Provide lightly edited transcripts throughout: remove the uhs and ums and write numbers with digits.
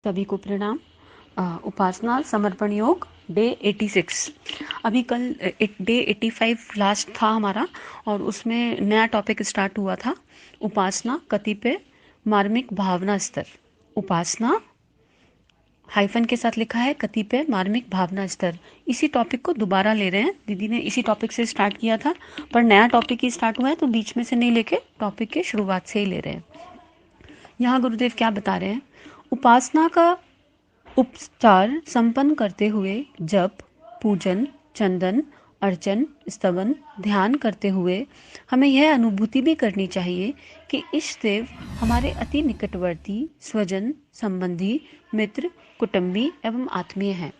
सभी को प्रणाम। उपासना समर्पण योग डे 86। अभी कल डे 85 लास्ट था हमारा, और उसमें नया टॉपिक स्टार्ट हुआ था, उपासना कतिपय मार्मिक भावना स्तर। उपासना हाइफन के साथ लिखा है कतिपय मार्मिक भावना स्तर। इसी टॉपिक को दोबारा ले रहे हैं, दीदी ने इसी टॉपिक से स्टार्ट किया था, पर नया टॉपिक ही स्टार्ट हुआ है तो बीच में से नहीं लेके टॉपिक के शुरुआत से ही ले रहे हैं। यहाँ गुरुदेव क्या बता रहे हैं, उपासना का उपचार संपन्न करते हुए जप, पूजन, चंदन, अर्चन, स्तवन, ध्यान करते हुए हमें यह अनुभूति भी करनी चाहिए कि इष्ट देव हमारे अति निकटवर्ती स्वजन, संबंधी, मित्र, कुटुंबी एवं आत्मीय हैं।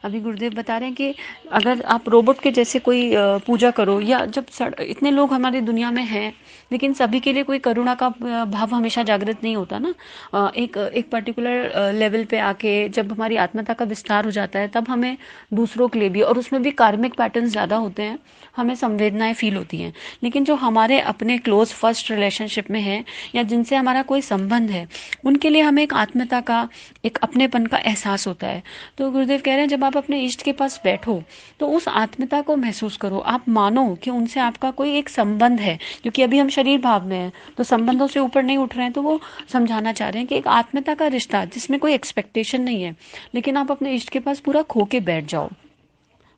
अभी गुरुदेव बता रहे हैं कि अगर आप रोबोट के जैसे कोई पूजा करो, या जब इतने लोग हमारी दुनिया में हैं लेकिन सभी के लिए कोई करुणा का भाव हमेशा जागृत नहीं होता ना। एक एक पर्टिकुलर लेवल पे आके जब हमारी आत्मता का विस्तार हो जाता है तब हमें दूसरों के लिए भी, और उसमें भी कार्मिक पैटर्न्स ज़्यादा होते हैं, हमें संवेदनाएं फील होती हैं। लेकिन जो हमारे अपने क्लोज फर्स्ट रिलेशनशिप में हैं या जिनसे हमारा कोई संबंध है, उनके लिए हमें एक आत्मता का, एक अपनेपन का एहसास होता है। तो गुरुदेव कह रहे हैं जब आप अपने इष्ट के पास बैठो तो उस आत्मीयता को महसूस करो, आप मानो कि उनसे आपका कोई एक संबंध है, क्योंकि अभी हम शरीर भाव में हैं तो संबंधों से ऊपर नहीं उठ रहे हैं। तो वो समझाना चाह रहे हैं कि एक आत्मीयता का रिश्ता जिसमें कोई एक्सपेक्टेशन नहीं है, लेकिन आप अपने इष्ट के पास पूरा खो के बैठ जाओ।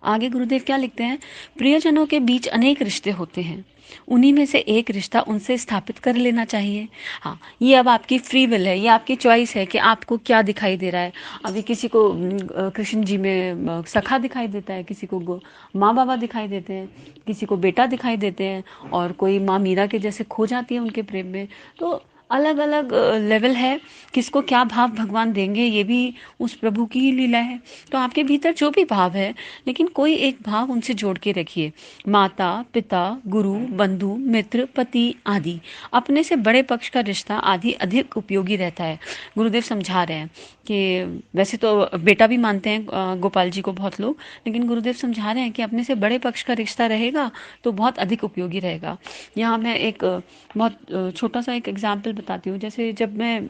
आगे गुरुदेव क्या लिखते हैं, प्रियजनों के बीच अनेक रिश्ते होते हैं, उन्हीं में से एक रिश्ता उनसे स्थापित कर लेना चाहिए। हाँ, ये अब आपकी फ्री विल है, ये आपकी चॉइस है कि आपको क्या दिखाई दे रहा है। अभी किसी को कृष्ण जी में सखा दिखाई देता है, किसी को माँ बाबा दिखाई देते हैं, किसी को बेटा दिखाई देते हैं, और कोई माँ मीरा के जैसे खो जाती है उनके प्रेम में। तो अलग अलग लेवल है, किसको क्या भाव भगवान देंगे ये भी उस प्रभु की ही लीला है। तो आपके भीतर जो भी भाव है, लेकिन कोई एक भाव उनसे जोड़ के रखिए। माता, पिता, गुरु, बंधु, मित्र, पति आदि, अपने से बड़े पक्ष का रिश्ता आदि अधिक उपयोगी रहता है। गुरुदेव समझा रहे हैं कि वैसे तो बेटा भी मानते हैं गोपाल जी को बहुत लोग, लेकिन गुरुदेव समझा रहे हैं कि अपने से बड़े पक्ष का रिश्ता रहेगा तो बहुत अधिक उपयोगी रहेगा। यहाँ मैं एक बहुत छोटा सा एक एग्जाम्पल बताती हूँ। जैसे जब मैं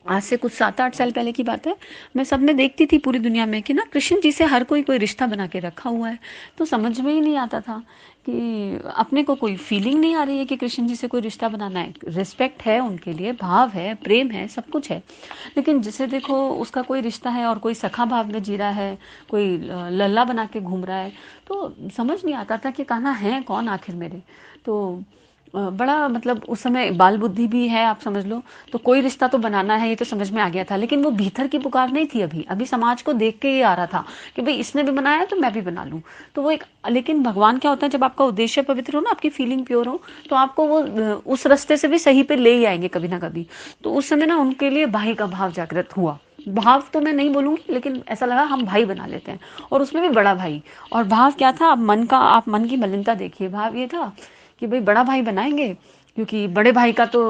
आज से कुछ 7-8 साल पहले की बात है, मैं सब में देखती थी पूरी दुनिया में कि ना कृष्ण जी से हर कोई कोई रिश्ता बना के रखा हुआ है। तो समझ में ही नहीं आता था कि अपने को कोई फीलिंग नहीं आ रही है कि कृष्ण जी से कोई रिश्ता बनाना है। रिस्पेक्ट है उनके लिए, भाव है, प्रेम है, सब कुछ है, लेकिन जिसे देखो उसका कोई रिश्ता है और कोई सखा भाव में जी रहा है, कोई लल्ला बना के घूम रहा है। तो समझ नहीं आता था कि कान्हा है कौन आखिर मेरे। तो बड़ा मतलब उस समय बाल बुद्धि भी है, आप समझ लो। तो कोई रिश्ता तो बनाना है ये तो समझ में आ गया था, लेकिन वो भीतर की पुकार नहीं थी। अभी अभी समाज को देख के ये आ रहा था कि भाई इसने भी बनाया है तो मैं भी बना लूं। तो वो एक, लेकिन भगवान क्या होता है, जब आपका उद्देश्य पवित्र हो ना, आपकी फीलिंग प्योर हो, तो आपको वो उस रास्ते से भी सही पे ले ही आएंगे कभी ना कभी। तो उस समय ना उनके लिए भाई का भाव जागृत हुआ। भाव तो मैं नहीं बोलूंगी, लेकिन ऐसा लगा हम भाई बना लेते हैं, और उसमें भी बड़ा भाई। और भाव क्या था, आप मन की मलिनता देखिए। भाव ये था कि भाई बड़ा भाई बनाएंगे, क्योंकि बड़े भाई का तो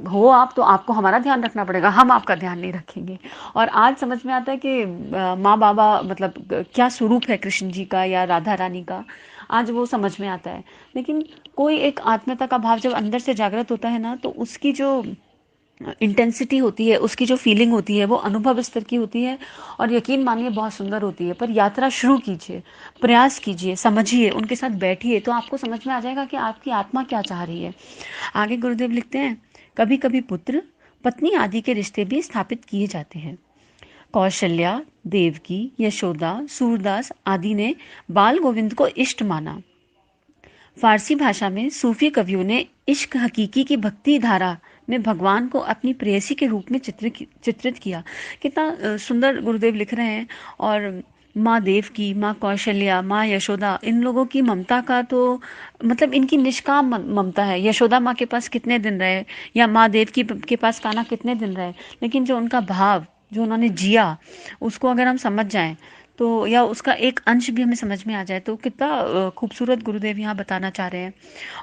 हो आप, तो आपको हमारा ध्यान रखना पड़ेगा, हम आपका ध्यान नहीं रखेंगे। और आज समझ में आता है कि माँ बाबा मतलब क्या स्वरूप है कृष्ण जी का या राधा रानी का, आज वो समझ में आता है। लेकिन कोई एक आत्मीयता का भाव जब अंदर से जागृत होता है ना, तो उसकी जो इंटेंसिटी होती है, उसकी जो फीलिंग होती है, वो अनुभव स्तर की होती है, और यकीन मानिए बहुत सुंदर होती है। पर यात्रा शुरू कीजिए, प्रयास कीजिए, समझिए, उनके साथ बैठिए, तो आपको समझ में आ जाएगा कि आपकी आत्मा क्या चाह रही है। आगे गुरुदेव लिखते हैं, कभी कभी पुत्र पत्नी आदि के रिश्ते भी स्थापित किए जाते हैं। कौशल्या, देवकी, यशोदा, सूरदास आदि ने बाल गोविंद को इष्ट माना। फारसी भाषा में सूफी कवियों ने इश्क हकीकी की भक्ति धारा में भगवान को अपनी प्रेयसी के रूप में चित्रित किया। कितना सुंदर गुरुदेव लिख रहे हैं। और माँ देव की, माँ कौशल्या, माँ यशोदा, इन लोगों की ममता का तो मतलब इनकी निष्काम ममता है। यशोदा माँ के पास कितने दिन रहे, या माँ देव की के पास कान्हा कितने दिन रहे, लेकिन जो उनका भाव, जो उन्होंने जिया, उसको अगर हम समझ जाएं तो, या उसका एक अंश भी हमें समझ में आ जाए, तो कितना खूबसूरत गुरुदेव यहाँ बताना चाह रहे हैं।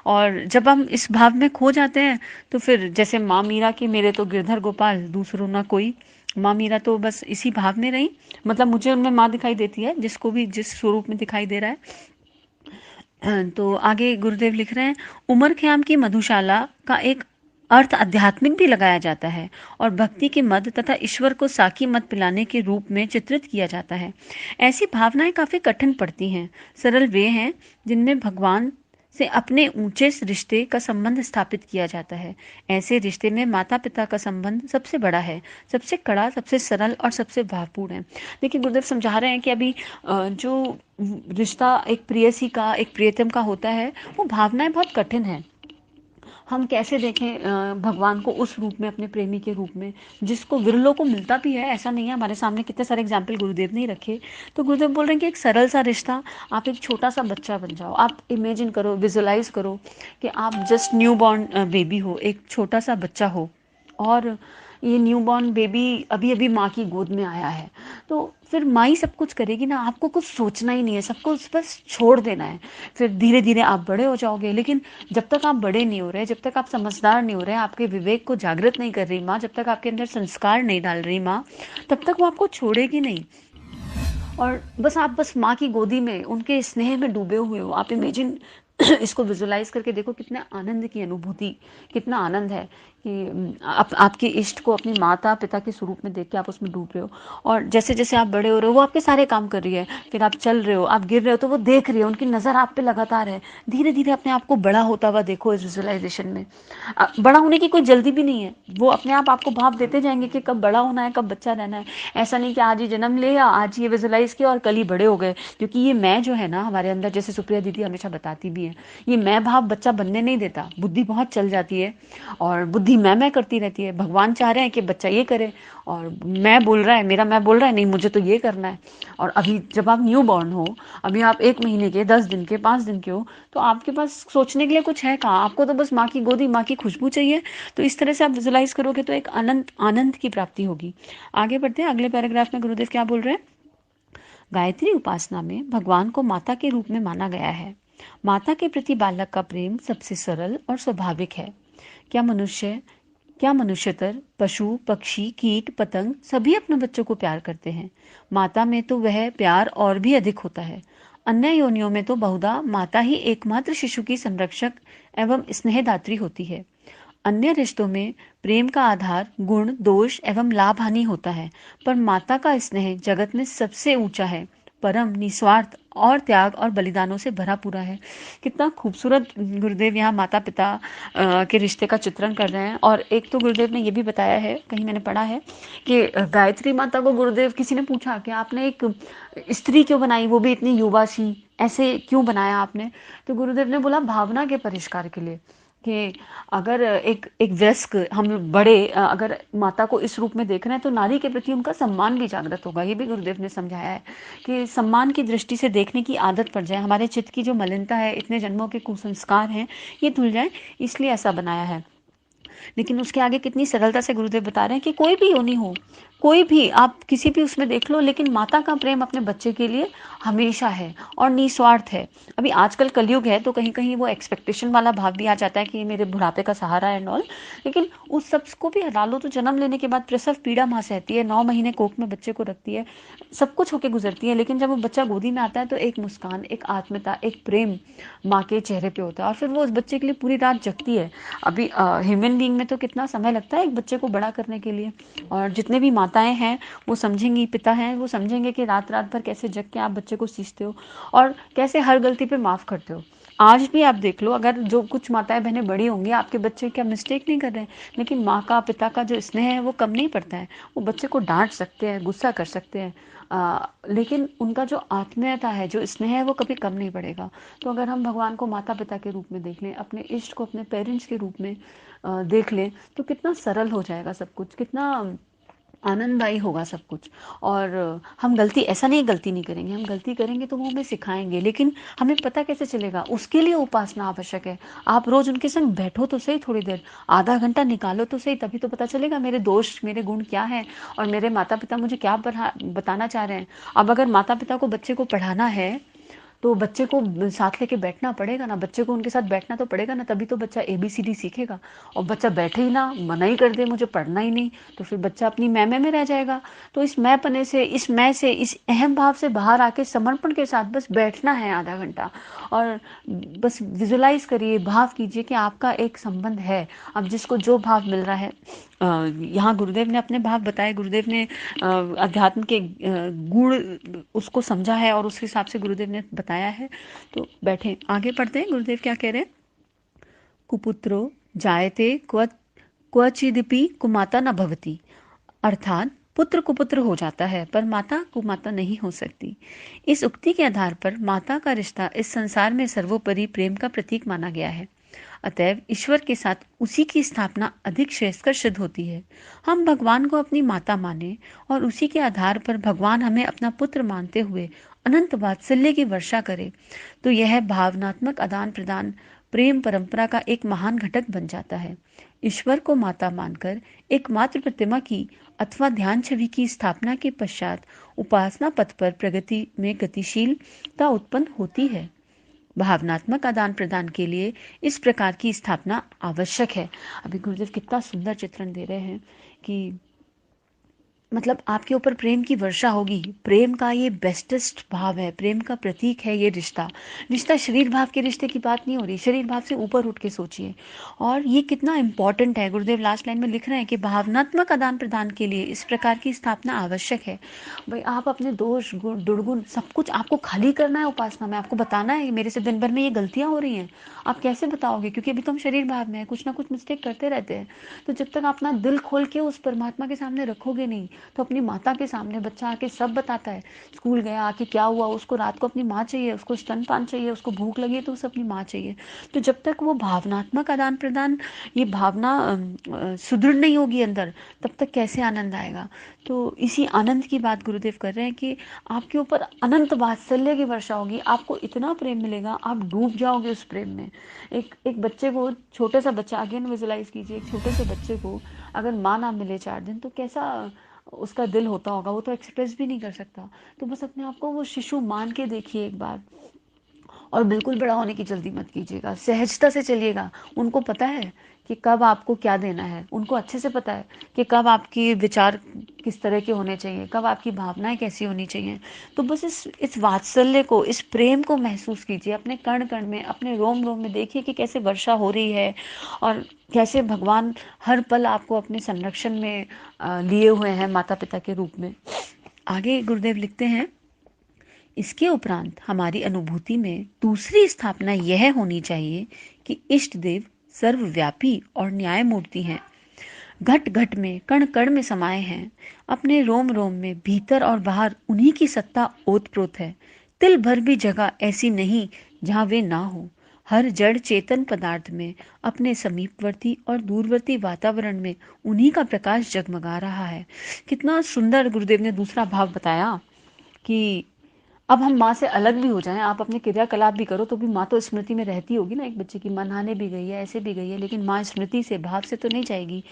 और जब हम इस भाव में खो जाते हैं तो फिर जैसे माँ मीरा की, मेरे तो गिरधर गोपाल दूसरों ना कोई, माँ मीरा तो बस इसी भाव में रही। मतलब मुझे उनमें माँ दिखाई देती है, जिसको भी जिस स्वरूप में दिखाई दे रहा है। तो आगे गुरुदेव लिख रहे हैं, उमर ख़याम की मधुशाला का एक अर्थ आध्यात्मिक भी लगाया जाता है और भक्ति के मद तथा ईश्वर को साकी मत पिलाने के रूप में चित्रित किया जाता है। ऐसी भावनाएं काफी कठिन पड़ती हैं। सरल वे हैं जिनमें भगवान से अपने ऊंचे रिश्ते का संबंध स्थापित किया जाता है। ऐसे रिश्ते में माता पिता का संबंध सबसे बड़ा है, सबसे कड़ा, सबसे सरल और सबसे भावपूर्ण है। देखिए, गुरुदेव समझा रहे हैं कि अभी जो रिश्ता एक प्रेयसी का, एक प्रियतम का होता है, वो भावनाएं बहुत कठिन है। हम कैसे देखें भगवान को उस रूप में, अपने प्रेमी के रूप में, जिसको विरलों को मिलता भी है, ऐसा नहीं है। हमारे सामने कितने सारे एग्जाम्पल गुरुदेव ने ही रखे। तो गुरुदेव बोल रहे हैं कि एक सरल सा रिश्ता, आप एक छोटा सा बच्चा बन जाओ। आप इमेजिन करो, विजुलाइज करो कि आप जस्ट न्यू बॉर्न बेबी हो, एक छोटा सा बच्चा हो, और ये न्यू बॉर्न बेबी अभी अभी माँ की गोद में आया है। तो फिर माँ ही सब कुछ करेगी ना, आपको कुछ सोचना ही नहीं है, सबको बस छोड़ देना है। फिर धीरे धीरे आप बड़े हो जाओगे, लेकिन जब तक आप बड़े नहीं हो रहे, जब तक आप समझदार नहीं हो रहे, आपके विवेक को जागृत नहीं कर रही माँ, जब तक आपके अंदर संस्कार नहीं डाल रही माँ, तब तक वो आपको छोड़ेगी नहीं। और बस आप बस माँ की गोदी में, उनके स्नेह में डूबे हुए हो। आप इमेजिन इसको विजुलाइज करके देखो, कितने आनंद की अनुभूति, कितना आनंद है कि आपके इष्ट को अपनी माता पिता के स्वरूप में देख के आप उसमें डूब रहे हो। और जैसे जैसे आप बड़े हो रहे हो, वो आपके सारे काम कर रही है। फिर आप चल रहे हो, आप गिर रहे हो, तो वो देख रही है, उनकी नज़र आप पे लगातार है। धीरे धीरे अपने आप को बड़ा होता हुआ देखो इस विजुलाइजेशन में। बड़ा होने की कोई जल्दी भी नहीं है, वो अपने आप आपको भाव देते जाएंगे कि कब बड़ा होना है, कब बच्चा रहना है। ऐसा नहीं कि आज ही जन्म लिया, आज ये विजुलाइज किया और कल ही बड़े हो गए। क्योंकि ये मैं जो है ना हमारे अंदर, जैसे सुप्रिया दीदी हमेशा बताती भी है, ये मैं भाव बच्चा बनने नहीं देता। बुद्धि बहुत चल जाती है और बुद्धि मैं करती रहती है। भगवान चाह रहे हैं कि बच्चा ये करे, और मैं बोल रहा है, मेरा मैं बोल रहा है नहीं, मुझे तो ये करना है। और अभी जब आप न्यू बॉर्न हो, अभी आप 1 महीने के, 10 दिन के, 5 दिन के हो, तो आपके पास सोचने के लिए कुछ है कहाँ? आपको तो बस माँ की गोदी, माँ की खुशबू चाहिए। तो इस तरह से आप विजुलाइज करोगे तो एक आनंद आनंद की प्राप्ति होगी। आगे बढ़ते हैं, अगले पैराग्राफ में गुरुदेव क्या बोल रहे हैं। गायत्री उपासना में भगवान को माता के रूप में माना गया है। माता के प्रति बालक का प्रेम सबसे सरल और स्वाभाविक है। क्या मनुष्यतर, पशु, पक्षी, कीट, पतंग सभी अपने बच्चों को प्यार करते हैं। माता में तो वह प्यार और भी अधिक होता है। अन्य योनियों में तो बहुधा माता ही एकमात्र शिशु की संरक्षक एवं स्नेहदात्री होती है। अन्य रिश्तों में प्रेम का आधार गुण, दोष एवं लाभ हानि होता है, पर माता का स्नेह जगत में सबसे ऊंचा है, परम, निस्वार्थ और त्याग और बलिदानों से भरा पूरा है। कितना खूबसूरत गुरुदेव यहाँ माता पिता के रिश्ते का चित्रण कर रहे हैं। और एक तो गुरुदेव ने ये भी बताया है, कहीं मैंने पढ़ा है, कि गायत्री माता को गुरुदेव, किसी ने पूछा कि आपने एक स्त्री क्यों बनाई, वो भी इतनी युवा सी, ऐसे क्यों बनाया आपने? तो गुरुदेव ने बोला, भावना के परिष्कार के लिए। कि अगर एक एक वयस्क, हम बड़े अगर माता को इस रूप में देख रहे हैं, तो नारी के प्रति उनका सम्मान भी जागृत होगा। ये भी गुरुदेव ने समझाया है कि सम्मान की दृष्टि से देखने की आदत पड़ जाए, हमारे चित्त की जो मलिनता है, इतने जन्मों के कुसंस्कार हैं, ये धुल जाए, इसलिए ऐसा बनाया है। लेकिन उसके आगे कितनी सरलता से गुरुदेव बता रहे हैं कि कोई भी योनि हो, कोई भी आप किसी भी उसमें देख लो, लेकिन माता का प्रेम अपने बच्चे के लिए हमेशा है और निस्वार्थ है। अभी आजकल कलयुग है, तो कहीं कहीं वो एक्सपेक्टेशन वाला भाव भी आ जाता है कि मेरे बुढ़ापे का सहारा है नॉल। लेकिन उस सब को भी हटा लो तो जन्म लेने के बाद प्रसव पीड़ा माँ सहती है, 9 महीने कोख में बच्चे को रखती है, सब कुछ होके गुजरती है। लेकिन जब वो बच्चा गोदी में आता है, तो एक मुस्कान, एक आत्मीयता, एक प्रेम माँ के चेहरे पे होता है, और फिर वो उस बच्चे के लिए पूरी रात जगती है। अभी ह्यूमन बीइंग में तो कितना समय लगता है एक बच्चे को बड़ा करने के लिए, और जितने भी माताएं हैं वो समझेंगी, पिता हैं वो समझेंगे कि रात रात भर कैसे जग के आप बच्चे को सींचते हो और कैसे हर गलती पे माफ करते हो। आज भी आप देख लो, अगर जो कुछ माताएं बहनें बड़ी होंगी, आपके बच्चे क्या मिस्टेक नहीं कर रहे हैं, लेकिन माँ का, पिता का जो स्नेह है वो कम नहीं पड़ता है। वो बच्चे को डांट सकते हैं, गुस्सा कर सकते हैं, लेकिन उनका जो आत्मीयता है, जो स्नेह है, वो कभी कम नहीं पड़ेगा। तो अगर हम भगवान को माता पिता के रूप में देख लें, अपने इष्ट को अपने पेरेंट्स के रूप में देख लें, तो कितना सरल हो जाएगा सब कुछ, कितना आनंददायी होगा सब कुछ। और हम गलती, ऐसा नहीं गलती नहीं करेंगे, हम गलती करेंगे तो वो हमें सिखाएंगे, लेकिन हमें पता कैसे चलेगा? उसके लिए उपासना आवश्यक है। आप रोज उनके संग बैठो तो सही, थोड़ी देर, आधा घंटा निकालो तो सही, तभी तो पता चलेगा मेरे दोष, मेरे गुण क्या है, और मेरे माता पिता मुझे क्या बताना चाह रहे हैं। अब अगर माता पिता को बच्चे को पढ़ाना है, तो बच्चे को साथ लेके बैठना पड़ेगा ना, बच्चे को उनके साथ बैठना तो पड़ेगा ना, तभी तो बच्चा ABCD सीखेगा। और बच्चा बैठे ही ना, मना ही कर दे मुझे पढ़ना ही नहीं, तो फिर बच्चा अपनी मैं में रह जाएगा। तो इस मैं पने से, इस मैं से, इस अहम भाव से बाहर आके समर्पण के साथ बस बैठना है आधा घंटा, और बस विजुलाइज करिए, भाव कीजिए कि आपका एक संबंध है। अब जिसको जो भाव मिल रहा है, यहाँ गुरुदेव ने अपने भाव बताए, गुरुदेव ने अध्यात्म के गुण उसको समझा है और उस हिसाब से गुरुदेव ने बताया है। तो बैठे, आगे पढ़ते हैं गुरुदेव क्या कह रहे हैं। कुपुत्रो जायते क्वचिदपि कुमाता न भवति, अर्थात पुत्र कुपुत्र हो जाता है पर माता कुमाता नहीं हो सकती। इस उक्ति के आधार पर माता का रिश्ता इस संसार में सर्वोपरि प्रेम का प्रतीक माना गया है। अतएव ईश्वर के साथ उसी की स्थापना अधिक श्रेयस्कर सिद्ध होती है। हम भगवान को अपनी माता माने और उसी के आधार पर भगवान हमें अपना पुत्र मानते हुए अनंत वात्सल्य की वर्षा करे, तो यह भावनात्मक आदान प्रदान प्रेम परंपरा का एक महान घटक बन जाता है। ईश्वर को माता मानकर एकमात्र प्रतिमा की अथवा ध्यान छवि की स्थापना के पश्चात उपासना पथ पर प्रगति में गतिशीलता उत्पन्न होती है। भावनात्मक आदान प्रदान के लिए इस प्रकार की स्थापना आवश्यक है। अभी गुरुदेव कितना सुंदर चित्रण दे रहे हैं कि मतलब आपके ऊपर प्रेम की वर्षा होगी। प्रेम का ये बेस्टेस्ट भाव है, प्रेम का प्रतीक है ये रिश्ता। रिश्ता शरीर भाव के रिश्ते की बात नहीं हो रही, शरीर भाव से ऊपर उठ के सोचिए। और ये कितना इंपॉर्टेंट है, गुरुदेव लास्ट लाइन में लिख रहे हैं कि भावनात्मक आदान प्रदान के लिए इस प्रकार की स्थापना आवश्यक है। भाई आप अपने दोष गुण दुर्गुण सब कुछ आपको खाली करना है उपासना में, आपको बताना है मेरे से दिन भर में ये गलतियां हो रही हैं। आप कैसे बताओगे, क्योंकि अभी तो हम शरीर भाव में है, कुछ ना कुछ मिस्टेक करते रहते हैं। तो जब तक अपना दिल खोल के उस परमात्मा के सामने रखोगे नहीं, तो अपनी माता के सामने बच्चा आके सब बताता है, स्कूल गया आके क्या हुआ, उसको रात को अपनी माँ चाहिए, उसको स्तनपान चाहिए, उसको भूख लगी है तो उसे अपनी माँ चाहिए। तो जब तक वो भावनात्मक आदान प्रदान, ये भावना सुदृढ़ नहीं होगी अंदर, तब तक कैसे आनंद आएगा। तो इसी आनंद की बात गुरुदेव कर रहे हैं कि आपके ऊपर अनंत वात्सल्य की वर्षा होगी, आपको इतना प्रेम मिलेगा, आप डूब जाओगे उस प्रेम में। एक बच्चे को, छोटे सा बच्चा, अगेन विजुलाइज कीजिए, एक छोटे से बच्चे को अगर माँ ना मिले 4 दिन, तो कैसा उसका दिल होता होगा, वो तो एक्सप्रेस भी नहीं कर सकता। तो बस अपने आप को वो शिशु मान के देखिए एक बार, और बिल्कुल बड़ा होने की जल्दी मत कीजिएगा, सहजता से चलिएगा। उनको पता है कि कब आपको क्या देना है, उनको अच्छे से पता है कि कब आपकी विचार किस तरह के होने चाहिए, कब आपकी भावनाएं कैसी होनी चाहिए। तो बस इस वात्सल्य को, इस प्रेम को महसूस कीजिए अपने कण कण में, अपने रोम रोम में। देखिए कि कैसे वर्षा हो रही है और कैसे भगवान हर पल आपको अपने संरक्षण में लिए हुए हैं माता पिता के रूप में। आगे गुरुदेव लिखते हैं, इसके उपरांत हमारी अनुभूति में दूसरी स्थापना यह होनी चाहिए कि इष्ट देव सर्वव्यापी और न्यायमूर्ति हैं, घट घट में कण कण में समाये हैं, अपने रोम रोम में भीतर और बाहर उन्हीं की सत्ता ओतप्रोत है। तिल भर भी जगह ऐसी नहीं जहाँ वे ना हो। हर जड़ चेतन पदार्थ में, अपने समीपवर्ती और दूरवर्ती वातावरण में उन्हीं का प्रकाश जगमगा रहा है। कितना सुंदर गुरुदेव ने दूसरा भाव बताया कि अब हम माँ से अलग भी हो जाएं, आप अपने क्रियाकलाप भी करो, तो भी माँ तो स्मृति में रहती होगी ना। एक बच्चे की माँ नहाने भी गई है, ऐसे भी गई है, लेकिन माँ स्मृति से, भाव से तो नहीं जाएगी।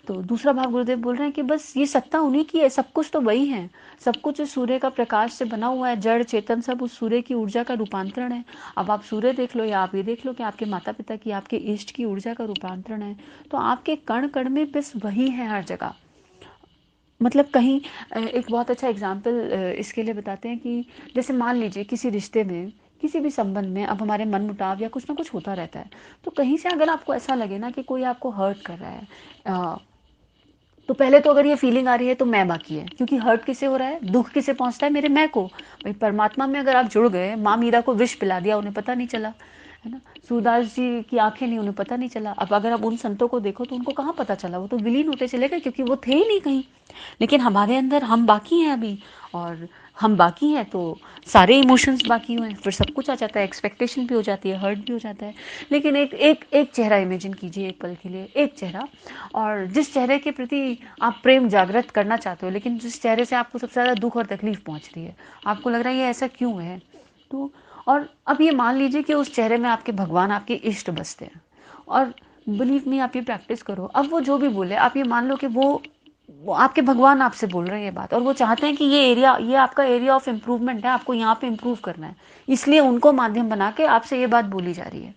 तो दूसरा भाव गुरुदेव बोल रहे हैं कि बस ये सत्ता उन्हीं की है, सब कुछ तो वही है। सब कुछ इस सूर्य का प्रकाश से बना हुआ है, जड़ चेतन सब उस सूर्य की ऊर्जा का रूपांतरण है। अब आप सूर्य देख लो या आप ये देख लो कि आपके माता पिता की, आपके इष्ट की ऊर्जा का रूपांतरण है। तो आपके कण कण में बस वही है हर जगह। मतलब कहीं एक बहुत अच्छा एग्जाम्पल इसके लिए बताते हैं कि जैसे मान लीजिए किसी रिश्ते में, किसी भी संबंध में, अब हमारे मन मुटाव या कुछ ना कुछ होता रहता है। तो कहीं से अगर आपको ऐसा लगे ना कि कोई आपको हर्ट कर रहा है, तो पहले तो अगर ये फीलिंग आ रही है तो मैं बाकी है, क्योंकि हर्ट किसे हो रहा है, दुख किसे पहुंचता है, मेरे मैं को। भाई परमात्मा में अगर आप जुड़ गए, माँ मीरा को विष पिला दिया, उन्हें पता नहीं चला, है ना। सूरदास जी की आंखें नहीं, उन्हें पता नहीं चला। अब अगर आप उन संतों को देखो तो उनको कहाँ पता चला, वो तो विलीन होते चले गए, क्योंकि वो थे ही नहीं कहीं। लेकिन हमारे अंदर हम बाकी हैं अभी, और हम बाकी हैं तो सारे इमोशंस बाकी हुए हैं, फिर सब कुछ आ जाता है, एक्सपेक्टेशन भी हो जाती है, हर्ट भी हो जाता है। लेकिन एक एक एक चेहरा इमेजिन कीजिए एक पल के लिए, एक चेहरा, और जिस चेहरे के प्रति आप प्रेम जागृत करना चाहते हो, लेकिन जिस चेहरे से आपको सबसे ज़्यादा दुख और तकलीफ पहुंच रही है, आपको लग रहा है ये ऐसा क्यों है। तो और अब ये मान लीजिए कि उस चेहरे में आपके भगवान, आपके इष्ट बसते हैं, और बिलीव मी, आप ये प्रैक्टिस करो। अब वो जो भी बोले, आप ये मान लो कि वो वो आपके भगवान आपसे बोल रहे हैं ये बात, और वो चाहते हैं कि ये आपका एरिया ऑफ इम्प्रूवमेंट है, आपको यहाँ पे इम्प्रूव करना है, इसलिए उनको माध्यम बना के आपसे ये बात बोली जा रही है।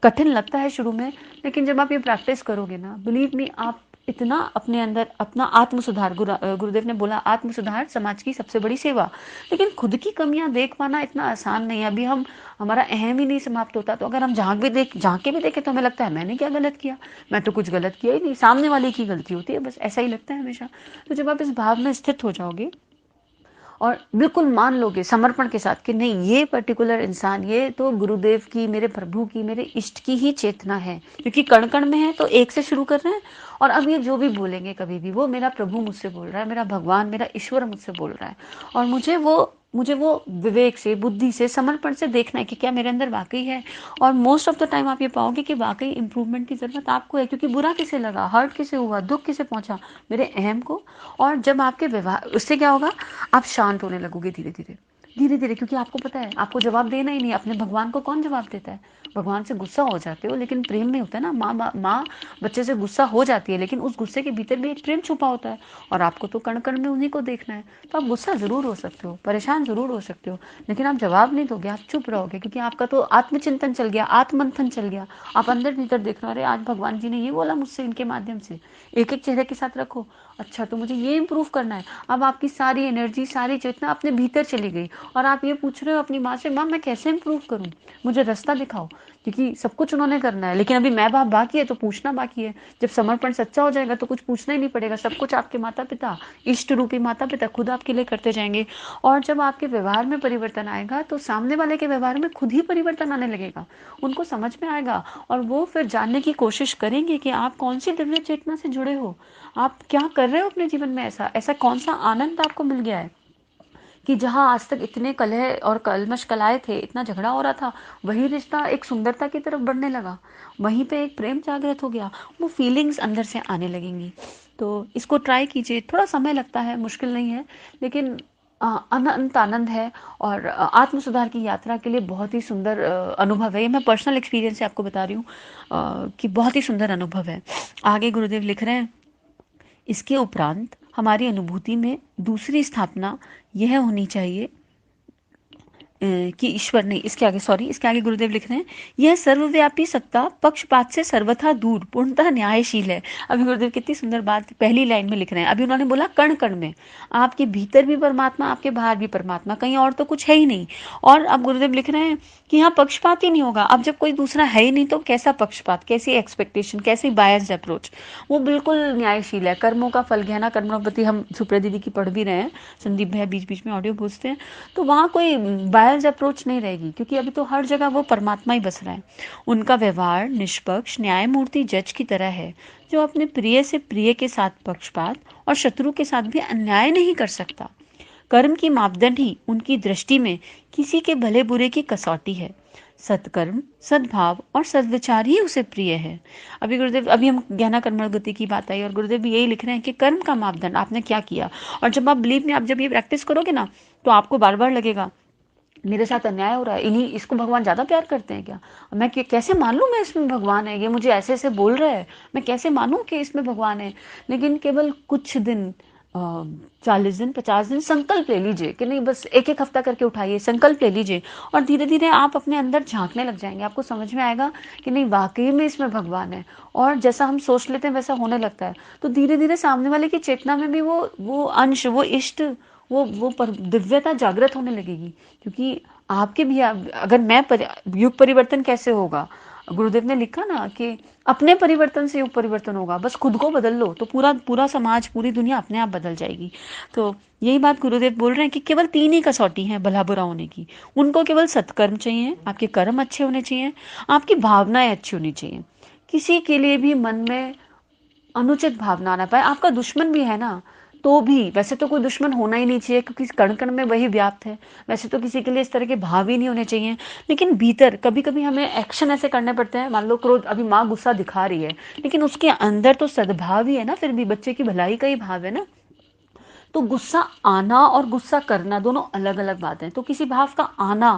कठिन लगता है शुरू में, लेकिन जब आप ये प्रैक्टिस करोगे ना, बिलीव मी, आप इतना अपने अंदर अपना आत्म सुधार, गुरुदेव ने बोला आत्म सुधार समाज की सबसे बड़ी सेवा। लेकिन खुद की कमियां देख पाना इतना आसान नहीं है। अभी हम, हमारा अहम ही नहीं समाप्त होता, तो अगर हम झांक के भी देखें तो हमें लगता है मैंने क्या गलत किया, मैं तो कुछ गलत किया ही नहीं, सामने वाले की गलती होती है, बस ऐसा ही लगता है हमेशा। तो जब आप इस भाव में स्थित हो जाओगे और बिल्कुल मान लोगे समर्पण के साथ कि नहीं, ये पर्टिकुलर इंसान, ये तो गुरुदेव की, मेरे प्रभु की, मेरे इष्ट की ही चेतना है, क्योंकि कण कण में है, तो एक से शुरू कर रहे हैं। और अब ये जो भी बोलेंगे कभी भी, वो मेरा प्रभु मुझसे बोल रहा है, मेरा भगवान, मेरा ईश्वर मुझसे बोल रहा है, और मुझे वो विवेक से, बुद्धि से, समर्पण से देखना है कि क्या मेरे अंदर वाकई है। और मोस्ट ऑफ द टाइम आप ये पाओगे कि वाकई इंप्रूवमेंट की जरूरत आपको है, क्योंकि बुरा किसे लगा, हर्ट किसे हुआ, दुख किसे पहुंचा, मेरे अहम को। और जब आपके व्यवहार, उससे क्या होगा, आप शांत होने लगोगे धीरे धीरे धीरे धीरे, क्योंकि आपको पता है आपको जवाब देना ही नहीं। अपने भगवान को कौन जवाब देता है? भगवान से गुस्सा हो जाते हो, लेकिन प्रेम में होता है ना। माँ बच्चे से गुस्सा हो जाती है, लेकिन उस गुस्से के भीतर भी एक प्रेम छुपा होता है, और आपको तो कण कण में उन्हीं को देखना है। तो आप गुस्सा जरूर हो सकते हो, परेशान जरूर हो सकते हो, लेकिन आप जवाब नहीं दोगे, आप चुप रहोगे, क्योंकि आपका तो आत्मचिंतन चल गया, आत्मंथन चल गया। आप अंदर भीतर देख रहे हो, अरे आज भगवान जी ने ये बोला मुझसे इनके माध्यम से। एक एक चेहरे के साथ रखो, अच्छा तो मुझे ये इंप्रूव करना है। अब आपकी सारी एनर्जी, सारी चेतना अपने भीतर चली गई, और आप ये पूछ रहे हो अपनी माँ से, माँ मैं कैसे इंप्रूव करूँ, मुझे रास्ता दिखाओ। क्योंकि सब कुछ उन्होंने करना है, लेकिन अभी मैं बाप बाकी है, तो पूछना बाकी है। जब समर्पण सच्चा हो जाएगा तो कुछ पूछना ही नहीं पड़ेगा, सब कुछ आपके माता पिता, इष्ट रूपी माता पिता खुद आपके लिए करते जाएंगे। और जब आपके व्यवहार में परिवर्तन आएगा, तो सामने वाले के व्यवहार में खुद ही परिवर्तन आने लगेगा, उनको समझ में आएगा, और वो फिर जानने की कोशिश करेंगे कि आप कौन सी दिव्य चेतना से जुड़े हो, आप क्या कर रहे हो अपने जीवन में, ऐसा ऐसा कौन सा आनंद आपको मिल गया है कि जहां आज तक इतने कलह और कलमश कलाए थे, इतना झगड़ा हो रहा था, वही रिश्ता एक सुंदरता की तरफ बढ़ने लगा, वहीं पे एक प्रेम जागृत हो गया, वो फीलिंग्स अंदर से आने लगेंगी। तो इसको ट्राई कीजिए, थोड़ा समय लगता है, मुश्किल नहीं है, लेकिन अनंत आनंद है, और आत्म सुधार की यात्रा के लिए बहुत ही सुंदर अनुभव है। ये मैं पर्सनल एक्सपीरियंस से आपको बता रही हूँ कि बहुत ही सुंदर अनुभव है। आगे गुरुदेव लिख रहे हैं, इसके उपरांत हमारी अनुभूति में दूसरी स्थापना यह होनी चाहिए कि ईश्वर नहीं, इसके आगे सॉरी, इसके आगे गुरुदेव लिख रहे हैं, यह सर्वव्यापी सत्ता पक्षपात से सर्वथा दूर पूर्णतः न्यायशील है। अभी गुरुदेव कितनी सुंदर बात पहली लाइन में लिख रहे हैं। अभी उन्होंने बोला कण कण में, आपके भीतर भी परमात्मा, आपके बाहर भी परमात्मा, कहीं और तो कुछ है ही नहीं। और अब गुरुदेव लिख रहे हैं कि यहाँ पक्षपात ही नहीं होगा। अब जब कोई दूसरा है ही नहीं, तो कैसा पक्षपात, कैसी एक्सपेक्टेशन, कैसी बायस्ड अप्रोच, वो बिल्कुल न्यायशील है। कर्मों का फल गहना कर्मणोपति, हम सुप्रिया दीदी की पढ़ भी रहे हैं, संदीप भैया बीच बीच में ऑडियो पूछते हैं, तो वहाँ कोई बायस्ड अप्रोच नहीं रहेगी, क्योंकि अभी तो हर जगह वो परमात्मा ही बस रहा है। उनका व्यवहार निष्पक्ष न्यायमूर्ति जज की तरह है, जो अपने प्रिय से प्रिय के साथ पक्षपात और शत्रु के साथ भी अन्याय नहीं कर सकता। कर्म की मापदंड ही उनकी दृष्टि में किसी के भले बुरे की कसौटी है। सत्कर्म, सद्भाव और सद्विचार ही उसे प्रिय है। अभी गुरुदेव, अभी हम गहना कर्मण गति की बात आई, और गुरुदेव भी यही लिख रहे हैं कि कर्म का मापदंड आपने क्या किया। और जब आप बिलीव में, आप जब ये प्रैक्टिस करोगे ना, तो आपको बार बार लगेगा मेरे साथ अन्याय हो रहा है, इन्हीं इसको भगवान ज्यादा प्यार करते हैं क्या, मैं कैसे मान लूं मैं इसमें भगवान है, ये मुझे ऐसे ऐसे बोल रहा है, मैं कैसे मानूं कि इसमें भगवान है। लेकिन केवल कुछ दिन, 40 दिन 50 दिन संकल्प ले लीजिए कि नहीं, बस एक एक हफ्ता करके उठाइए, संकल्प ले लीजिए, और धीरे धीरे आप अपने अंदर झांकने लग जाएंगे, आपको समझ में आएगा कि नहीं वाकई में इसमें भगवान है। और जैसा हम सोच लेते हैं वैसा होने लगता है, तो धीरे धीरे सामने वाले की चेतना में भी वो अंश, वो इष्ट, वो दिव्यता जागृत होने लगेगी। क्योंकि आपके भी, अगर युग परिवर्तन कैसे होगा, गुरुदेव ने लिखा ना कि अपने परिवर्तन से युग परिवर्तन होगा, बस खुद को बदल लो तो पूरा पूरा समाज, पूरी दुनिया अपने आप बदल जाएगी। तो यही बात गुरुदेव बोल रहे हैं कि केवल 3 ही कसौटी है भला बुरा होने की। उनको केवल सत्कर्म चाहिए, आपके कर्म अच्छे होने चाहिए, आपकी भावनाएं अच्छी होनी चाहिए, किसी के लिए भी मन में अनुचित भावना ना पाए। आपका दुश्मन भी है ना, तो भी, वैसे तो कोई दुश्मन होना ही नहीं चाहिए, क्योंकि कण कण में वही व्याप्त है, वैसे तो किसी के लिए इस तरह के भाव ही नहीं होने चाहिए। लेकिन भीतर कभी कभी हमें एक्शन ऐसे करने पड़ते हैं, मान लो क्रोध, अभी माँ गुस्सा दिखा रही है, लेकिन उसके अंदर तो सद्भाव ही है ना, फिर भी बच्चे की भलाई का ही भाव है ना। तो गुस्सा आना और गुस्सा करना दोनों अलग अलग बात है। तो किसी भाव का आना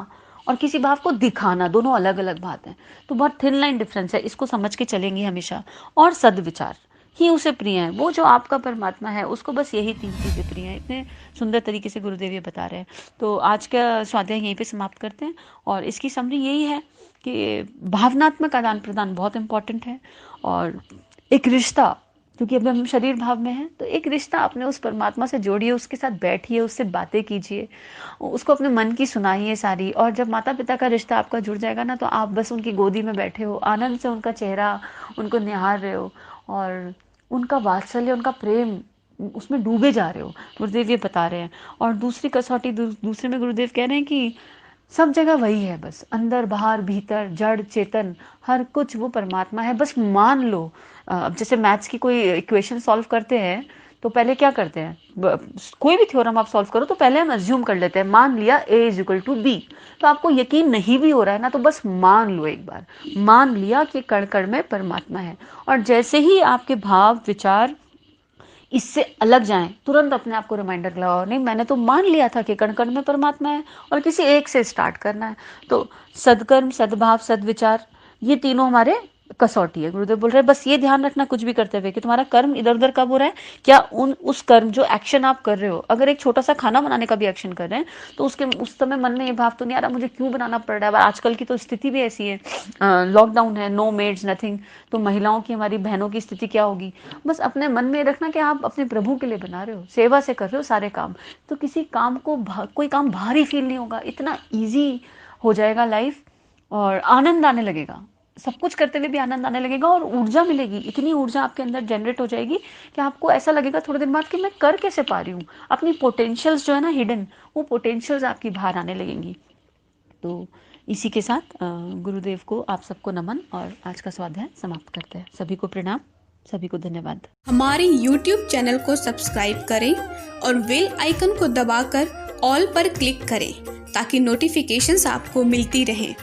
और किसी भाव को दिखाना दोनों अलग अलग बात है। तो बहुत थिन लाइन डिफरेंस है, इसको समझ के चलेंगे हमेशा। और सदविचार, ही उसे प्रिय है। वो जो आपका परमात्मा है उसको बस यही 3 चीज़ें प्रिय हैं। इतने सुंदर तरीके से गुरुदेव ये बता रहे हैं। तो आज का स्वाध्याय यहीं पे समाप्त करते हैं और इसकी समरी यही है कि भावनात्मक आदान प्रदान बहुत इंपॉर्टेंट है और एक रिश्ता, क्योंकि अभी हम शरीर भाव में हैं, तो एक रिश्ता अपने उस परमात्मा से जोड़िए, उसके साथ बैठिए, उससे बातें कीजिए, उसको अपने मन की सुनाइए सारी। और जब माता पिता का रिश्ता आपका जुड़ जाएगा ना, तो आप बस उनकी गोदी में बैठे हो, आनंद से उनका चेहरा उनको निहार रहे हो और उनका वात्सल्य, उनका प्रेम, उसमें डूबे जा रहे हो। गुरुदेव ये बता रहे हैं। और दूसरी कसौटी दूसरे में गुरुदेव कह रहे हैं कि सब जगह वही है, बस अंदर बाहर भीतर जड़ चेतन हर कुछ वो परमात्मा है, बस मान लो। अब जैसे मैथ्स की कोई इक्वेशन सॉल्व करते हैं तो पहले क्या करते हैं, कोई भी थ्योरम आप सॉल्व करो तो पहले हम अज्यूम कर लेते हैं, मान लिया a is equal to B. तो आपको यकीन नहीं भी हो रहा है ना, तो बस मान लो, एक बार मान लिया कि कण कण में परमात्मा है। और जैसे ही आपके भाव विचार इससे अलग जाएं, तुरंत अपने आप को रिमाइंडर लगाओ, नहीं मैंने तो मान लिया था कि कण कण में परमात्मा है और किसी एक से स्टार्ट करना है। तो सदकर्म, सद्भाव, सद्विचार, ये तीनों हमारे कसौटी है। गुरुदेव बोल रहे हैं बस ये ध्यान रखना कुछ भी करते हुए कि तुम्हारा कर्म इधर उधर कब हो रहा है, क्या उस कर्म जो एक्शन आप कर रहे हो, अगर एक छोटा सा खाना बनाने का भी एक्शन कर रहे हैं तो उसके उस समय मन में ये भाव तो नहीं आ रहा मुझे क्यों बनाना पड़ रहा है। आजकल की तो स्थिति भी ऐसी है, लॉकडाउन है, नो मेड्स नथिंग, तो महिलाओं की, हमारी बहनों की स्थिति क्या होगी। बस अपने मन में रखना कि आप अपने प्रभु के लिए बना रहे हो, सेवा से कर रहे हो सारे काम, तो किसी काम को कोई काम भारी फील नहीं होगा, इतना ईजी हो जाएगा लाइफ और आनंद आने लगेगा, सब कुछ करते हुए भी आनंद आने लगेगा और ऊर्जा मिलेगी। इतनी ऊर्जा आपके अंदर जनरेट हो जाएगी कि आपको ऐसा लगेगा थोड़े दिन बाद कि मैं कर कैसे पा रही हूँ। अपनी पोटेंशियल्स जो है ना हिडन, वो पोटेंशियल्स आपकी बाहर आने लगेंगी। तो इसी के साथ गुरुदेव को आप सबको नमन और आज का स्वाध्याय समाप्त करते हैं। सभी को प्रणाम, सभी को धन्यवाद। हमारे YouTube चैनल को सब्सक्राइब करें और बेल आइकन को दबाकर ऑल पर क्लिक करें ताकि नोटिफिकेशंस आपको मिलती रहें।